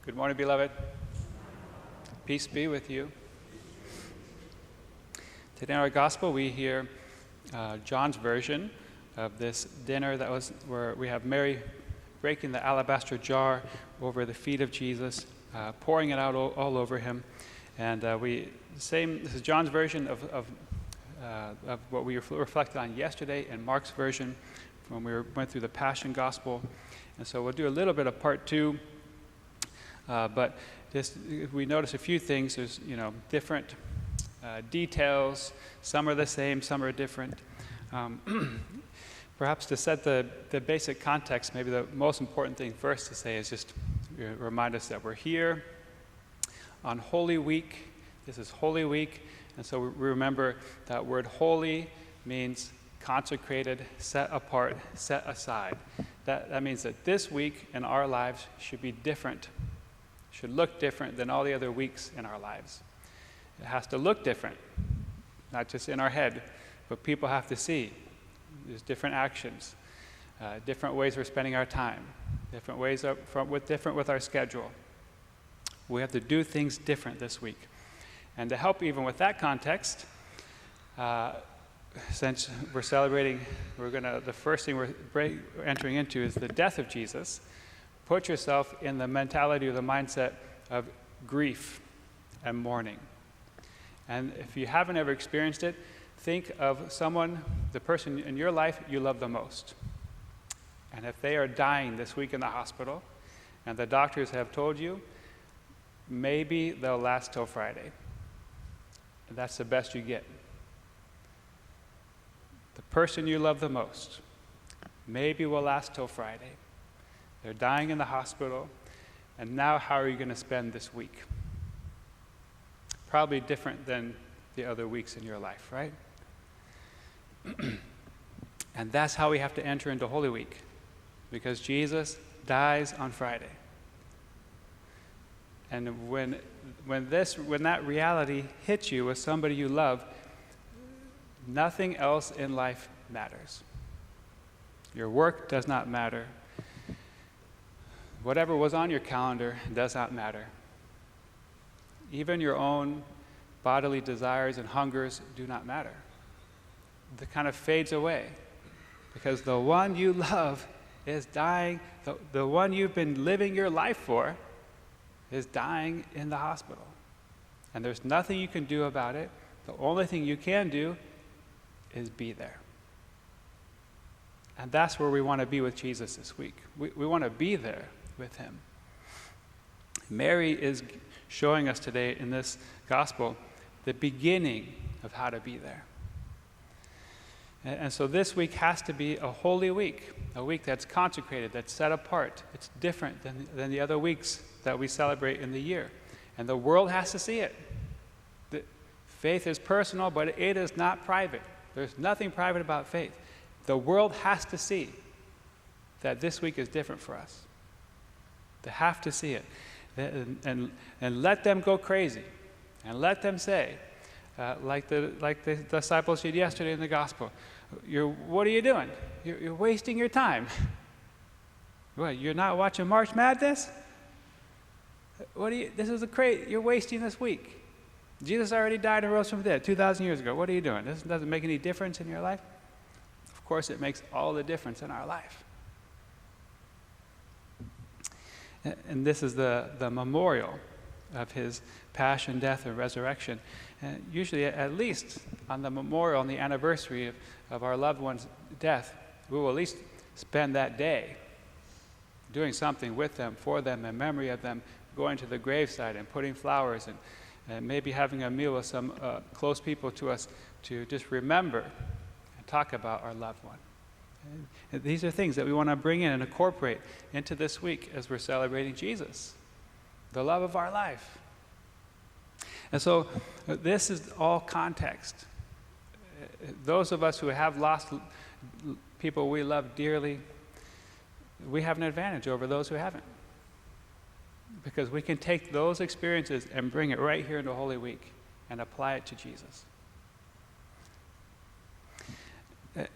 Good morning, beloved. Peace be with you. Today in our gospel, we hear John's version of this dinner where we have Mary breaking the alabaster jar over the feet of Jesus, pouring it out all over him. And this is John's version of what we reflected on yesterday, and Mark's version when we went through the Passion Gospel. And so we'll do a little bit of part two. But we notice a few things. There's, different details. Some are the same, some are different. Perhaps to set the basic context, maybe the most important thing first to say is just remind us that we're here on Holy Week. This is Holy Week, and so we remember that word holy means consecrated, set apart, set aside. That means that this week in our lives should be different. Should look different than all the other weeks in our lives. It has to look different, not just in our head, but people have to see. There's different actions, different ways we're spending our time, different ways different with our schedule. We have to do things different this week. And to help even with that context, since we're celebrating, the first thing we're entering into is the death of Jesus. Put yourself in the mentality or the mindset of grief and mourning. And if you haven't ever experienced it, think of the person in your life you love the most. And if they are dying this week in the hospital, and the doctors have told you, maybe they'll last till Friday. And that's the best you get. The person you love the most, maybe will last till Friday. They're dying in the hospital, and now how are you going to spend this week? Probably different than the other weeks in your life, right? And that's how we have to enter into Holy Week, because Jesus dies on Friday. And when that reality hits you with somebody you love, nothing else in life matters. Your work does not matter. Whatever was on your calendar does not matter. Even your own bodily desires and hungers do not matter. It kind of fades away because the one you love is dying. The one you've been living your life for is dying in the hospital. And there's nothing you can do about it. The only thing you can do is be there. And that's where we want to be with Jesus this week. We want to be there with him. Mary is showing us today in this gospel the beginning of how to be there. And so this week has to be a holy week, a week that's consecrated, that's set apart. It's different than the other weeks that we celebrate in the year. And the world has to see it. Faith is personal, but it is not private. There's nothing private about faith. The world has to see that this week is different for us. They have to see it. And let them go crazy. And let them say, like the disciples did yesterday in the gospel, what are you doing? You're wasting your time. What, you're not watching March Madness? You're wasting this week. Jesus already died and rose from the dead 2,000 years ago. What are you doing? This doesn't make any difference in your life? Of course, it makes all the difference in our life. And this is the memorial of his passion, death, and resurrection. And usually, at least on the memorial, on the anniversary of our loved one's death, we will at least spend that day doing something with them, for them, in memory of them, going to the graveside and putting flowers and maybe having a meal with some close people to us to just remember and talk about our loved one. And these are things that we want to bring in and incorporate into this week as we're celebrating Jesus, the love of our life. And so this is all context. Those of us who have lost people we love dearly, we have an advantage over those who haven't. Because we can take those experiences and bring it right here into Holy Week and apply it to Jesus.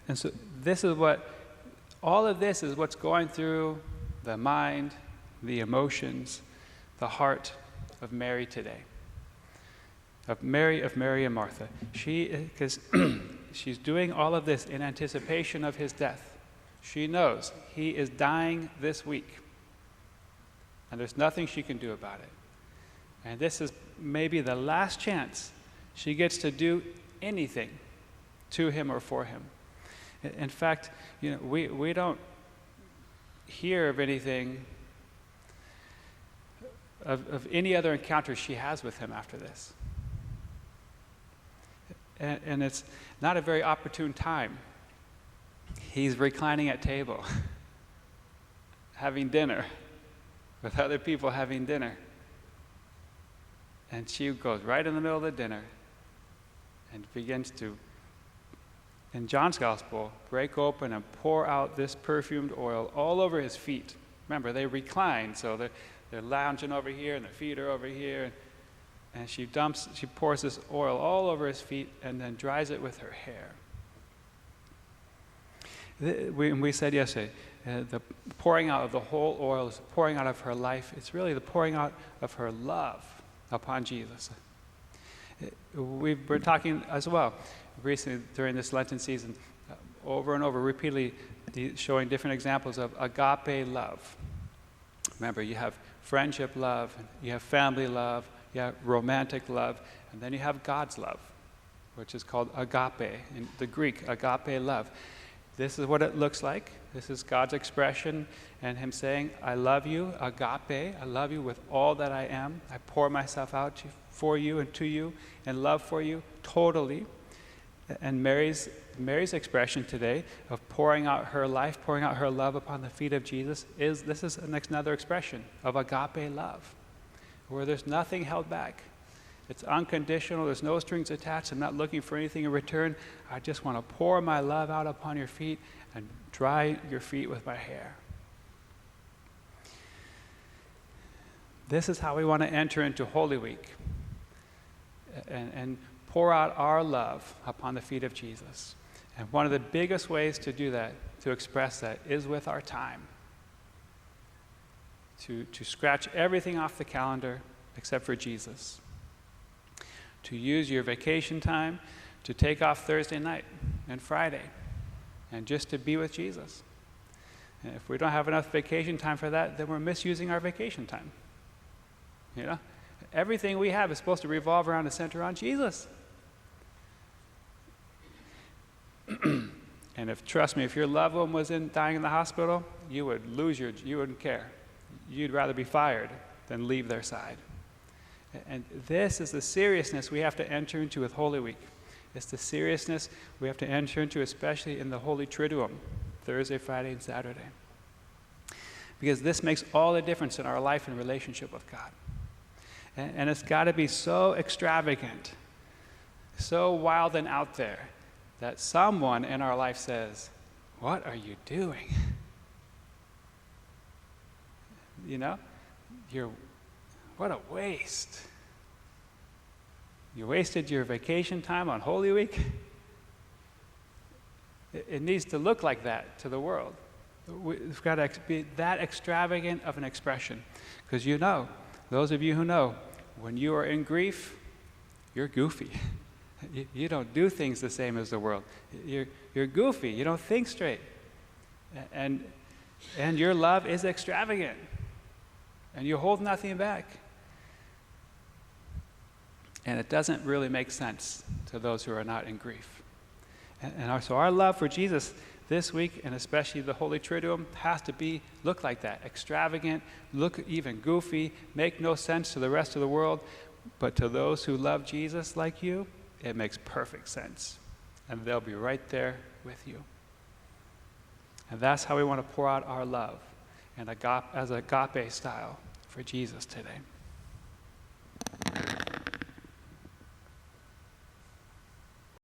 And so this is what All of this is what's going through the mind, the emotions, the heart of Mary today. Of Mary and Martha. Because she's doing all of this in anticipation of his death. She knows he is dying this week. And there's nothing she can do about it. And this is maybe the last chance she gets to do anything to him or for him. In fact, we don't hear of anything, of any other encounter she has with him after this. And it's not a very opportune time. He's reclining at table, having dinner, with other people having dinner. And she goes right in the middle of the dinner and begins to, in John's Gospel, break open and pour out this perfumed oil all over his feet. Remember, they recline, so they're lounging over here and their feet are over here. And she pours this oil all over his feet and then dries it with her hair. We said yesterday, the pouring out of the whole oil is pouring out of her life. It's really the pouring out of her love upon Jesus. We've been talking as well recently during this Lenten season, over and over, repeatedly showing different examples of agape love. Remember, you have friendship love, you have family love, you have romantic love, and then you have God's love, which is called agape, in the Greek, agape love. This is what it looks like. This is God's expression and him saying, I love you, agape, I love you with all that I am. I pour myself out for you and to you in love for you, totally. And Mary's expression today of pouring out her life, pouring out her love upon the feet of Jesus, is another expression of agape love, where there's nothing held back. It's unconditional. There's no strings attached. I'm not looking for anything in return. I just want to pour my love out upon your feet and dry your feet with my hair. This is how we want to enter into Holy Week and pour out our love upon the feet of Jesus. And one of the biggest ways to do that, to express that, is with our time. To scratch everything off the calendar except for Jesus. To use your vacation time to take off Thursday night and Friday and just to be with Jesus. And if we don't have enough vacation time for that, then we're misusing our vacation time. Everything we have is supposed to revolve around and center on Jesus. And trust me, if your loved one was dying in the hospital, you would you wouldn't care. You'd rather be fired than leave their side. And this is the seriousness we have to enter into with Holy Week. It's the seriousness we have to enter into, especially in the Holy Triduum, Thursday, Friday, and Saturday. Because this makes all the difference in our life and relationship with God. And it's got to be so extravagant, so wild and out there, that someone in our life says, "What are you doing?" What a waste. You wasted your vacation time on Holy Week. It needs to look like that to the world. We've got to be that extravagant of an expression. Because those of you who know, when you are in grief, you're goofy. You don't do things the same as the world. You're goofy. You don't think straight. And your love is extravagant. And you hold nothing back. And it doesn't really make sense to those who are not in grief. So our love for Jesus this week, and especially the Holy Triduum, has to look like that. Extravagant, look even goofy, make no sense to the rest of the world. But to those who love Jesus like you, it makes perfect sense. And they'll be right there with you. And that's how we want to pour out our love, and as agape style for Jesus today.